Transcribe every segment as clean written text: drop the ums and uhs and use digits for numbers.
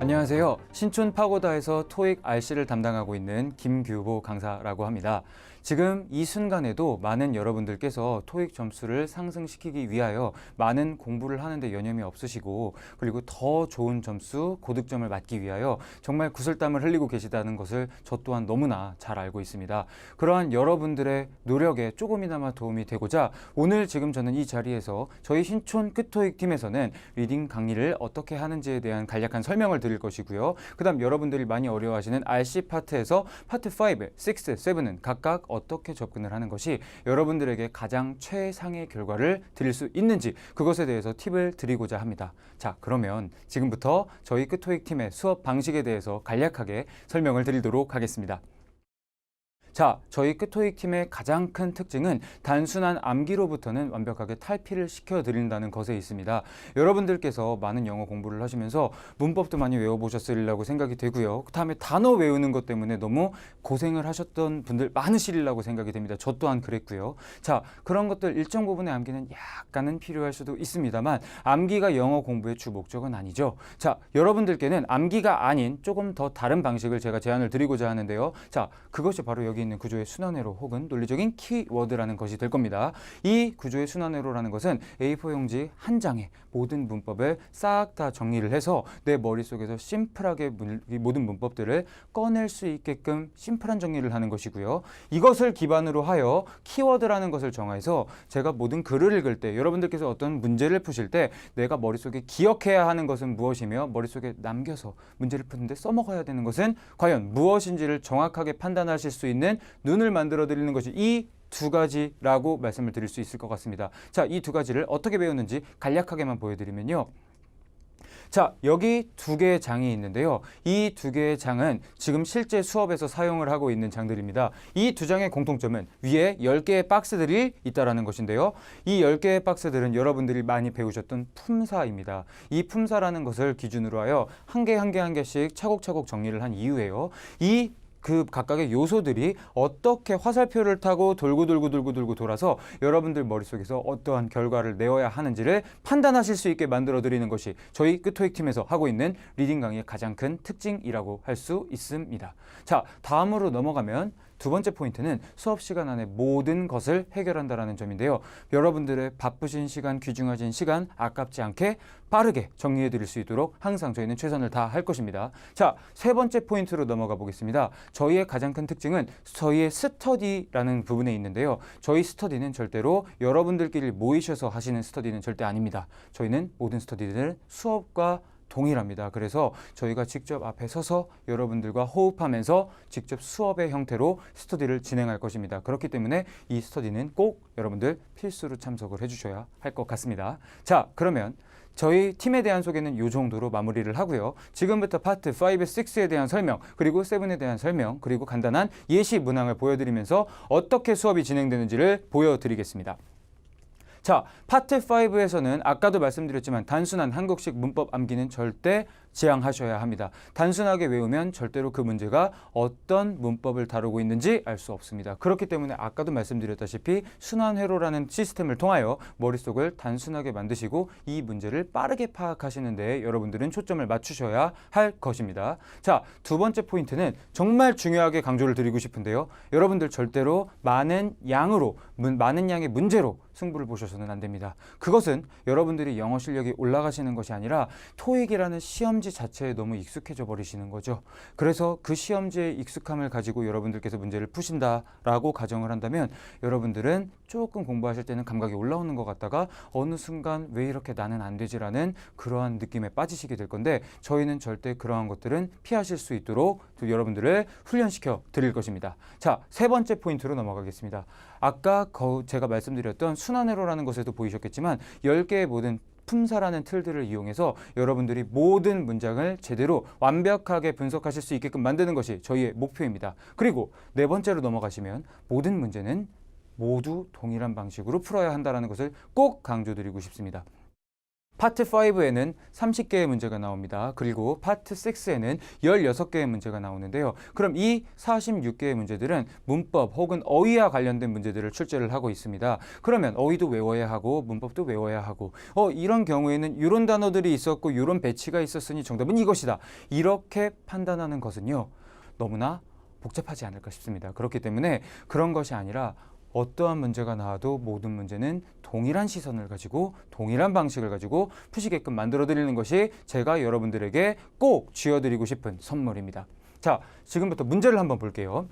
안녕하세요. 신촌 파고다에서 토익 RC를 담당하고 있는 김규보 강사라고 합니다. 지금 이 순간에도 많은 여러분들께서 토익 점수를 상승시키기 위하여 많은 공부를 하는데 여념이 없으시고, 그리고 더 좋은 점수, 고득점을 맞기 위하여 정말 구슬땀을 흘리고 계시다는 것을 저 또한 너무나 잘 알고 있습니다. 그러한 여러분들의 노력에 조금이나마 도움이 되고자 오늘 지금 저는 이 자리에서 저희 신촌 끝토익 팀에서는 리딩 강의를 어떻게 하는지에 대한 간략한 설명을 드릴 것이고요. 그 다음 여러분들이 많이 어려워하시는 RC 파트에서 파트 5, 6, 7은 각각 어떻게 접근을 하는 것이 여러분들에게 가장 최상의 결과를 드릴 수 있는지, 그것에 대해서 팁을 드리고자 합니다. 자, 그러면 지금부터 저희 끝토익 팀의 수업 방식에 대해서 간략하게 설명을 드리도록 하겠습니다. 자, 저희 끝토익 팀의 가장 큰 특징은 단순한 암기로부터는 완벽하게 탈피를 시켜드린다는 것에 있습니다. 여러분들께서 많은 영어 공부를 하시면서 문법도 많이 외워보셨으리라고 생각이 되고요. 그 다음에 단어 외우는 것 때문에 너무 고생을 하셨던 분들 많으시리라고 생각이 됩니다. 저 또한 그랬고요. 자, 그런 것들 일정 부분의 암기는 약간은 필요할 수도 있습니다만 암기가 영어 공부의 주 목적은 아니죠. 자, 여러분들께는 암기가 아닌 조금 더 다른 방식을 제가 제안을 드리고자 하는데요. 자, 그것이 바로 여기 있는 구조의 순환회로 혹은 논리적인 키워드라는 것이 될 겁니다. 이 구조의 순환회로라는 것은 A4 용지 한 장에 모든 문법을 싹 다 정리를 해서 내 머릿속에서 심플하게 모든 문법들을 꺼낼 수 있게끔 심플한 정리를 하는 것이고요. 이것을 기반으로 하여 키워드라는 것을 정해서 제가 모든 글을 읽을 때, 여러분들께서 어떤 문제를 푸실 때 내가 머릿속에 기억해야 하는 것은 무엇이며 머릿속에 남겨서 문제를 푸는데 써먹어야 되는 것은 과연 무엇인지를 정확하게 판단하실 수 있는 눈을 만들어 드리는 것이 이 두 가지라고 말씀을 드릴 수 있을 것 같습니다. 자, 이 두 가지를 어떻게 배웠는지 간략하게만 보여드리면요. 자, 여기 두 개의 장이 있는데요. 이 두 개의 장은 지금 실제 수업에서 사용을 하고 있는 장들입니다. 이 두 장의 공통점은 위에 10개의 박스들이 있다는 것인데요. 이 10개의 박스들은 여러분들이 많이 배우셨던 품사입니다. 이 품사라는 것을 기준으로 하여 한 개 한 개씩 차곡차곡 정리를 한 이후에요. 그 각각의 요소들이 어떻게 화살표를 타고 돌고 돌아서 여러분들 머릿속에서 어떠한 결과를 내어야 하는지를 판단하실 수 있게 만들어 드리는 것이 저희 끝토익 팀에서 하고 있는 리딩 강의의 가장 큰 특징이라고 할 수 있습니다. 자, 다음으로 넘어가면 두 번째 포인트는 수업 시간 안에 모든 것을 해결한다는 점인데요. 여러분들의 바쁘신 시간, 귀중하신 시간 아깝지 않게 빠르게 정리해 드릴 수 있도록 항상 저희는 최선을 다할 것입니다. 자, 세 번째 포인트로 넘어가 보겠습니다. 저희의 가장 큰 특징은 저희의 스터디라는 부분에 있는데요. 저희 스터디는 절대로 여러분들끼리 모이셔서 하시는 스터디는 절대 아닙니다. 저희는 모든 스터디들은 수업과 동일합니다. 그래서 저희가 직접 앞에 서서 여러분들과 호흡하면서 직접 수업의 형태로 스터디를 진행할 것입니다. 그렇기 때문에 이 스터디는 꼭 여러분들 필수로 참석을 해주셔야 할 것 같습니다. 자, 그러면 저희 팀에 대한 소개는 이 정도로 마무리를 하고요. 지금부터 파트 5, 6에 대한 설명, 그리고 7에 대한 설명, 그리고 간단한 예시 문항을 보여드리면서 어떻게 수업이 진행되는지를 보여드리겠습니다. 자, 파트 5에서는 아까도 말씀드렸지만 단순한 한국식 문법 암기는 절대 지양하셔야 합니다. 단순하게 외우면 절대로 그 문제가 어떤 문법을 다루고 있는지 알 수 없습니다. 그렇기 때문에 아까도 말씀드렸다시피 순환회로라는 시스템을 통하여 머릿속을 단순하게 만드시고 이 문제를 빠르게 파악하시는 데 여러분들은 초점을 맞추셔야 할 것입니다. 자, 두 번째 포인트는 정말 중요하게 강조를 드리고 싶은데요. 여러분들 절대로 많은 양의 문제로 승부를 보셔서는 안 됩니다. 그것은 여러분들이 영어 실력이 올라가시는 것이 아니라 토익이라는 시험지 자체에 너무 익숙해져 버리시는 거죠. 그래서 그 시험지의 익숙함을 가지고 여러분들께서 문제를 푸신다라고 가정을 한다면 여러분들은 조금 공부하실 때는 감각이 올라오는 것 같다가 어느 순간 왜 이렇게 나는 안 되지라는 그러한 느낌에 빠지시게 될 건데, 저희는 절대 그러한 것들은 피하실 수 있도록 여러분들을 훈련시켜 드릴 것입니다. 자, 세 번째 포인트로 넘어가겠습니다. 아까 제가 말씀드렸던 순환회로라는 것에도 보이셨겠지만 10개의 모든 품사라는 틀들을 이용해서 여러분들이 모든 문장을 제대로 완벽하게 분석하실 수 있게끔 만드는 것이 저희의 목표입니다. 그리고 네 번째로 넘어가시면 모든 문제는 모두 동일한 방식으로 풀어야 한다는 것을 꼭 강조드리고 싶습니다. 파트 5에는 30개의 문제가 나옵니다. 그리고 파트 6에는 16개의 문제가 나오는데요. 그럼 이 46개의 문제들은 문법 혹은 어휘와 관련된 문제들을 출제를 하고 있습니다. 그러면 어휘도 외워야 하고 문법도 외워야 하고 이런 경우에는 이런 단어들이 있었고 이런 배치가 있었으니 정답은 이것이다. 이렇게 판단하는 것은요. 너무나 복잡하지 않을까 싶습니다. 그렇기 때문에 그런 것이 아니라 어떠한 문제가 나와도 모든 문제는 동일한 시선을 가지고 동일한 방식을 가지고 푸시게끔 만들어 드리는 것이 제가 여러분들에게 꼭 쥐어드리고 싶은 선물입니다. 자, 지금부터 문제를 한번 볼게요.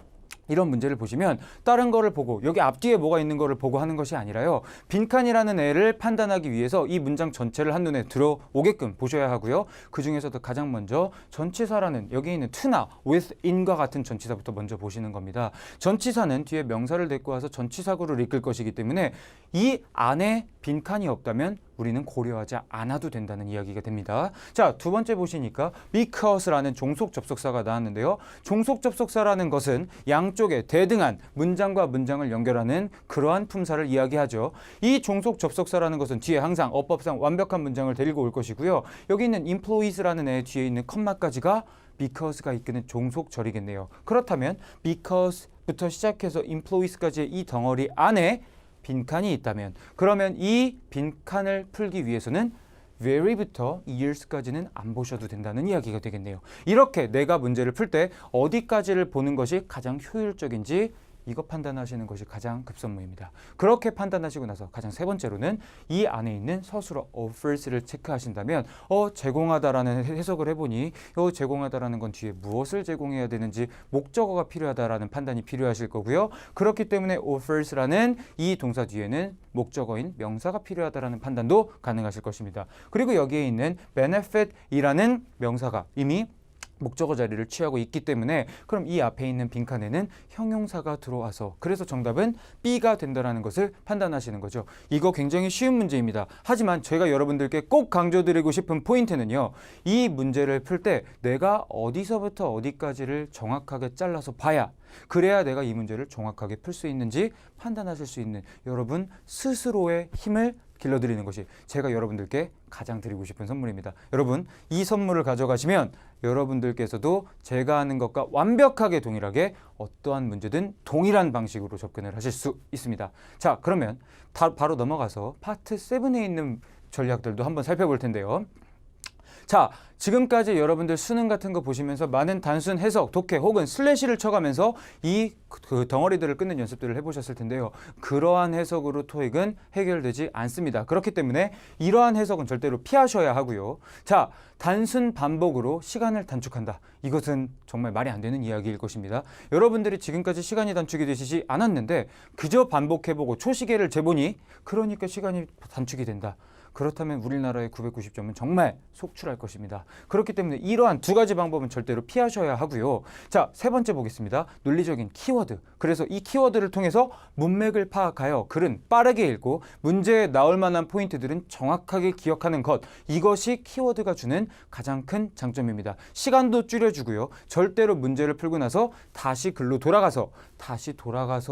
이런 문제를 보시면 다른 거를 보고 여기 앞뒤에 뭐가 있는 거를 보고 하는 것이 아니라요. 빈칸이라는 애를 판단하기 위해서 이 문장 전체를 한눈에 들어오게끔 보셔야 하고요. 그 중에서도 가장 먼저 전치사라는 여기 있는 to나 with, in과 같은 전치사부터 먼저 보시는 겁니다. 전치사는 뒤에 명사를 데리고 와서 전치사구를 이끌 것이기 때문에 이 안에 빈칸이 없다면 우리는 고려하지 않아도 된다는 이야기가 됩니다. 자, 두 번째 보시니까 because라는 종속 접속사가 나왔는데요. 종속 접속사라는 것은 양쪽에 대등한 문장과 문장을 연결하는 그러한 품사를 이야기하죠. 이 종속 접속사라는 것은 뒤에 항상 어법상 완벽한 문장을 데리고 올 것이고요. 여기 있는 employees라는 애 뒤에 있는 컴마까지가 because가 이끄는 종속절이겠네요. 그렇다면 because부터 시작해서 employees까지의 이 덩어리 안에 빈칸이 있다면 그러면 이 빈칸을 풀기 위해서는 very부터 years까지는 안 보셔도 된다는 이야기가 되겠네요. 이렇게 내가 문제를 풀 때 어디까지를 보는 것이 가장 효율적인지 이거 판단하시는 것이 가장 급선무입니다. 그렇게 판단하시고 나서 가장 세 번째로는 이 안에 있는 서술어 offers를 체크하신다면 제공하다라는 해석을 해보니 제공하다라는 건 뒤에 무엇을 제공해야 되는지 목적어가 필요하다라는 판단이 필요하실 거고요. 그렇기 때문에 offers라는 이 동사 뒤에는 목적어인 명사가 필요하다라는 판단도 가능하실 것입니다. 그리고 여기에 있는 benefit이라는 명사가 이미 목적어 자리를 취하고 있기 때문에 그럼 이 앞에 있는 빈칸에는 형용사가 들어와서 그래서 정답은 B가 된다는 것을 판단하시는 거죠. 이거 굉장히 쉬운 문제입니다. 하지만 제가 여러분들께 꼭 강조드리고 싶은 포인트는요. 이 문제를 풀 때 내가 어디서부터 어디까지를 정확하게 잘라서 봐야 그래야 내가 이 문제를 정확하게 풀 수 있는지 판단하실 수 있는 여러분 스스로의 힘을 길러드리는 것이 제가 여러분들께 가장 드리고 싶은 선물입니다. 여러분 이 선물을 가져가시면 여러분들께서도 제가 하는 것과 완벽하게 동일하게 어떠한 문제든 동일한 방식으로 접근을 하실 수 있습니다. 자, 그러면 바로 넘어가서 파트 7에 있는 전략들도 한번 살펴볼 텐데요. 자, 지금까지 여러분들 수능 같은 거 보시면서 많은 단순 해석, 독해 혹은 슬래시를 쳐가면서 이 덩어리들을 끊는 연습들을 해보셨을 텐데요. 그러한 해석으로 토익은 해결되지 않습니다. 그렇기 때문에 이러한 해석은 절대로 피하셔야 하고요. 자, 단순 반복으로 시간을 단축한다. 이것은 정말 말이 안 되는 이야기일 것입니다. 여러분들이 지금까지 시간이 단축이 되시지 않았는데 그저 반복해보고 초시계를 재보니 그러니까 시간이 단축이 된다. 그렇다면 우리나라의 990점은 정말 속출할 것입니다. 그렇기 때문에 이러한 두 가지 방법은 절대로 피하셔야 하고요. 자, 세 번째 보겠습니다. 논리적인 키워드. 그래서 이 키워드를 통해서 문맥을 파악하여 글은 빠르게 읽고 문제에 나올 만한 포인트들은 정확하게 기억하는 것. 이것이 키워드가 주는 가장 큰 장점입니다. 시간도 줄여주고요. 절대로 문제를 풀고 나서 다시 글로 돌아가서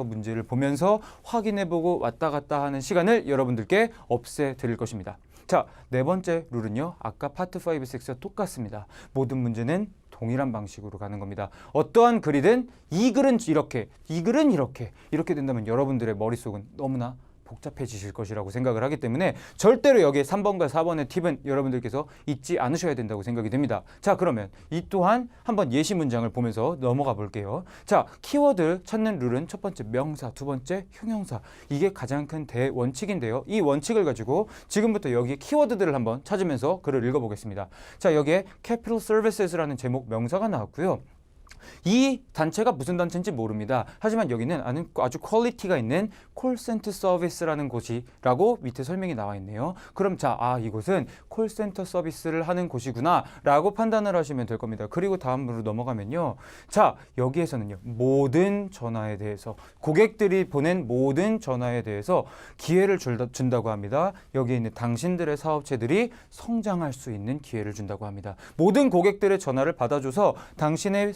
문제를 보면서 확인해보고 왔다 갔다 하는 시간을 여러분들께 없애드릴 것입니다. 자, 네 번째 룰은요. 아까 파트 5, 6와 똑같습니다. 모든 문제는 동일한 방식으로 가는 겁니다. 어떠한 글이든 이 글은 이렇게, 이 글은 이렇게 된다면 여러분들의 머릿속은 너무나 복잡해지실 것이라고 생각을 하기 때문에 절대로 여기에 3번과 4번의 팁은 여러분들께서 잊지 않으셔야 된다고 생각이 됩니다. 자, 그러면 이 또한 한번 예시 문장을 보면서 넘어가 볼게요. 자, 키워드 찾는 룰은 첫 번째 명사, 두 번째 형용사. 이게 가장 큰 대원칙인데요. 이 원칙을 가지고 지금부터 여기 키워드들을 한번 찾으면서 글을 읽어보겠습니다. 자, 여기에 Capital Services라는 제목 명사가 나왔고요. 이 단체가 무슨 단체인지 모릅니다. 하지만 여기는 아주 퀄리티가 있는 콜센터 서비스라는 곳이라고 밑에 설명이 나와 있네요. 그럼 이곳은 콜센터 서비스를 하는 곳이구나 라고 판단을 하시면 될 겁니다. 그리고 다음으로 넘어가면요. 자, 여기에서는요. 모든 전화에 대해서 고객들이 보낸 모든 전화에 대해서 기회를 준다고 합니다. 여기에 있는 당신들의 사업체들이 성장할 수 있는 기회를 준다고 합니다. 모든 고객들의 전화를 받아줘서 당신의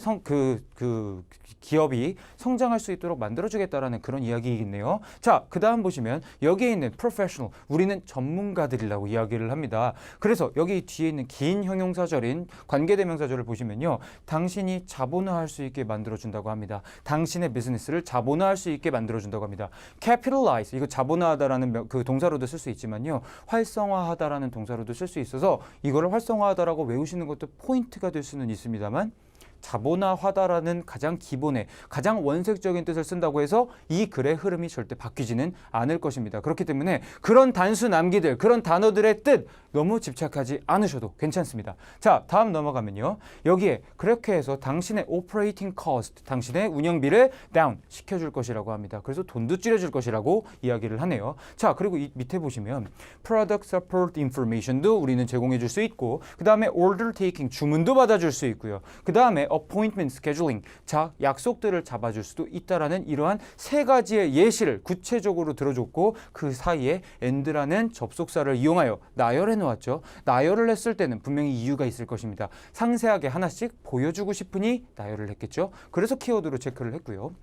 기업이 성장할 수 있도록 만들어주겠다라는 그런 이야기이겠네요. 자, 그 다음 보시면 여기에 있는 professional, 우리는 전문가들이라고 이야기를 합니다. 그래서 여기 뒤에 있는 긴 형용사절인 관계대명사절을 보시면요. 당신이 자본화할 수 있게 만들어준다고 합니다. 당신의 비즈니스를 자본화할 수 있게 만들어준다고 합니다. capitalize, 이거 자본화하다라는 그 동사로도 쓸 수 있지만요. 활성화하다라는 동사로도 쓸 수 있어서 이거를 활성화하다라고 외우시는 것도 포인트가 될 수는 있습니다만 자본화하다라는 가장 기본의 가장 원색적인 뜻을 쓴다고 해서 이 글의 흐름이 절대 바뀌지는 않을 것입니다. 그렇기 때문에 그런 단수 남기들, 그런 단어들의 뜻 너무 집착하지 않으셔도 괜찮습니다. 자, 다음 넘어가면요. 여기에 그렇게 해서 당신의 operating cost, 당신의 운영비를 down 시켜줄 것이라고 합니다. 그래서 돈도 줄여줄 것이라고 이야기를 하네요. 자, 그리고 이 밑에 보시면 product support information도 우리는 제공해 줄 수 있고 그 다음에 order taking, 주문도 받아줄 수 있고요. 그 다음에 appointment scheduling, 자, 약속들을 잡아줄 수도 있다라는 이러한 세 가지의 예시를 구체적으로 들어줬고 그 사이에 and라는 접속사를 이용하여 나열해 놓았죠. 나열을 했을 때는 분명히 이유가 있을 것입니다. 상세하게 하나씩 보여주고 싶으니 나열을 했겠죠. 그래서 키워드로 체크를 했고요.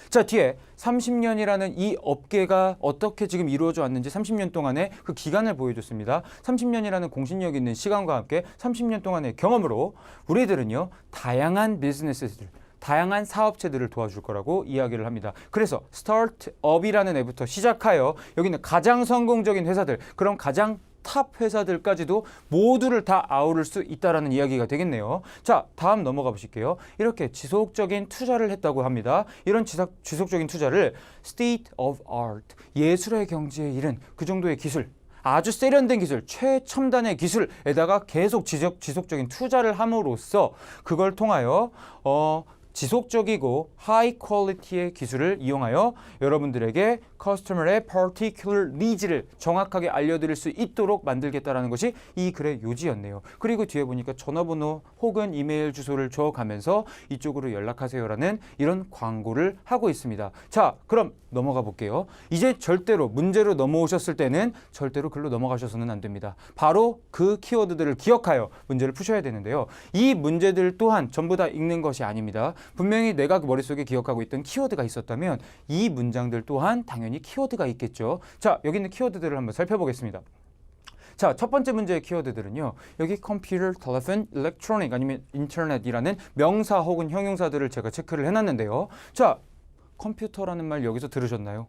자, 뒤에 30년이라는 이 업계가 어떻게 지금 이루어져 왔는지 30년 동안의 그 기간을 보여줬습니다. 30년이라는 공신력 있는 시간과 함께 30년 동안의 경험으로 우리들은요, 다양한 비즈니스들, 다양한 사업체들을 도와줄 거라고 이야기를 합니다. 그래서 스타트업이라는 애부터 시작하여 여기는 가장 성공적인 회사들, 그런 가장 탑 회사들까지도 모두를 다 아우를 수 있다라는 이야기가 되겠네요. 자, 다음 넘어가 보실게요. 이렇게 지속적인 투자를 했다고 합니다. 이런 지속적인 투자를 state of art, 예술의 경지에 이른 그 정도의 기술, 아주 세련된 기술, 최첨단의 기술에다가 계속 지속적인 투자를 함으로써 그걸 통하여 지속적이고 하이 퀄리티의 기술을 이용하여 여러분들에게 커스터머의 particular needs를 정확하게 알려드릴 수 있도록 만들겠다라는 것이 이 글의 요지였네요. 그리고 뒤에 보니까 전화번호 혹은 이메일 주소를 줘가면서 이쪽으로 연락하세요라는 이런 광고를 하고 있습니다. 자, 그럼 넘어가 볼게요. 이제 절대로 문제로 넘어오셨을 때는 절대로 글로 넘어가셔서는 안 됩니다. 바로 그 키워드들을 기억하여 문제를 푸셔야 되는데요. 이 문제들 또한 전부 다 읽는 것이 아닙니다. 분명히 내가 그 머릿속에 기억하고 있던 키워드가 있었다면 이 문장들 또한 당연히 키워드가 있겠죠. 자, 여기 있는 키워드들을 한번 살펴보겠습니다. 자, 첫 번째 문제의 키워드들은요. 여기 컴퓨터, 텔레폰, 일렉트로닉 아니면 인터넷이라는 명사 혹은 형용사들을 제가 체크를 해놨는데요. 자, 컴퓨터라는 말 여기서 들으셨나요?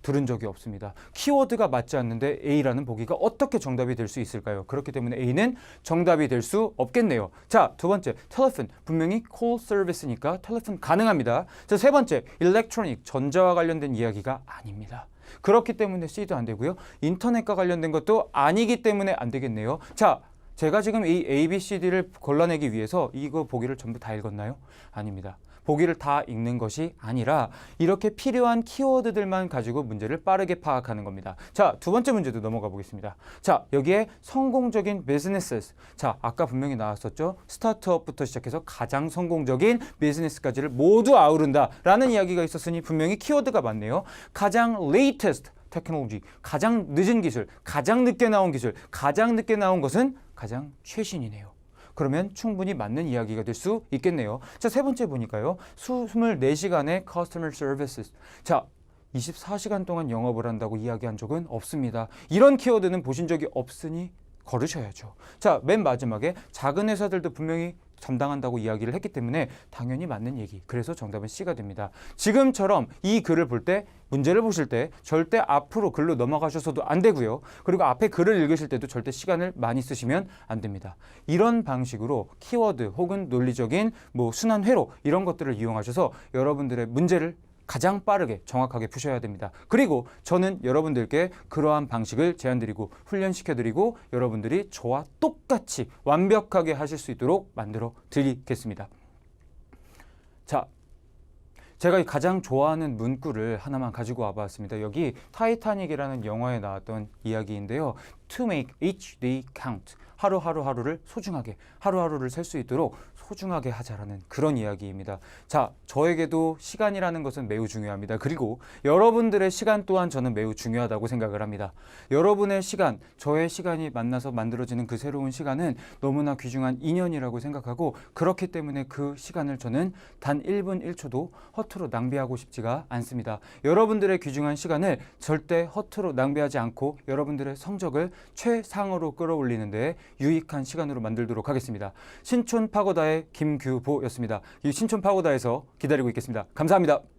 들은 적이 없습니다. 키워드가 맞지 않는데 A라는 보기가 어떻게 정답이 될 수 있을까요? 그렇기 때문에 A는 정답이 될 수 없겠네요. 자, 두 번째, 텔레폰. 분명히 call service니까 텔레폰 가능합니다. 자, 세 번째, electronic. 전자와 관련된 이야기가 아닙니다. 그렇기 때문에 C도 안 되고요. 인터넷과 관련된 것도 아니기 때문에 안 되겠네요. 자, 제가 지금 이 A, B, C, D를 골라내기 위해서 이거 보기를 전부 다 읽었나요? 아닙니다. 보기를 다 읽는 것이 아니라 이렇게 필요한 키워드들만 가지고 문제를 빠르게 파악하는 겁니다. 자, 두 번째 문제도 넘어가 보겠습니다. 자, 여기에 성공적인 businesses. 자, 아까 분명히 나왔었죠. 스타트업부터 시작해서 가장 성공적인 비즈니스까지를 모두 아우른다라는 이야기가 있었으니 분명히 키워드가 맞네요. 가장 latest 테크놀로지, 가장 늦은 기술, 가장 늦게 나온 기술, 가장 늦게 나온 것은 가장 최신이네요. 그러면 충분히 맞는 이야기가 될 수 있겠네요. 자, 세 번째 보니까요. 24시간의 customer services. 자, 24시간 동안 영업을 한다고 이야기한 적은 없습니다. 이런 키워드는 보신 적이 없으니 걸으셔야죠. 자, 맨 마지막에 작은 회사들도 분명히 담당한다고 이야기를 했기 때문에 당연히 맞는 얘기. 그래서 정답은 C가 됩니다. 지금처럼 이 글을 볼 때, 문제를 보실 때 절대 앞으로 글로 넘어가셔서도 안 되고요. 그리고 앞에 글을 읽으실 때도 절대 시간을 많이 쓰시면 안 됩니다. 이런 방식으로 키워드 혹은 논리적인 순환 회로 이런 것들을 이용하셔서 여러분들의 문제를 가장 빠르게 정확하게 푸셔야 됩니다. 그리고 저는 여러분들께 그러한 방식을 제안드리고 훈련시켜드리고 여러분들이 저와 똑같이 완벽하게 하실 수 있도록 만들어 드리겠습니다. 자, 제가 가장 좋아하는 문구를 하나만 가지고 와봤습니다. 여기 타이타닉이라는 영화에 나왔던 이야기인데요. To make each day count. 하루하루를 소중하게, 하루하루를 살 수 있도록 소중하게 하자라는 그런 이야기입니다. 자, 저에게도 시간이라는 것은 매우 중요합니다. 그리고 여러분들의 시간 또한 저는 매우 중요하다고 생각을 합니다. 여러분의 시간, 저의 시간이 만나서 만들어지는 그 새로운 시간은 너무나 귀중한 인연이라고 생각하고, 그렇기 때문에 그 시간을 저는 단 1분 1초도 허투루 낭비하고 싶지가 않습니다. 여러분들의 귀중한 시간을 절대 허투루 낭비하지 않고 여러분들의 성적을 최상으로 끌어올리는 데 유익한 시간으로 만들도록 하겠습니다. 신촌 파고다의 김규보였습니다. 이 신촌 파고다에서 기다리고 있겠습니다. 감사합니다.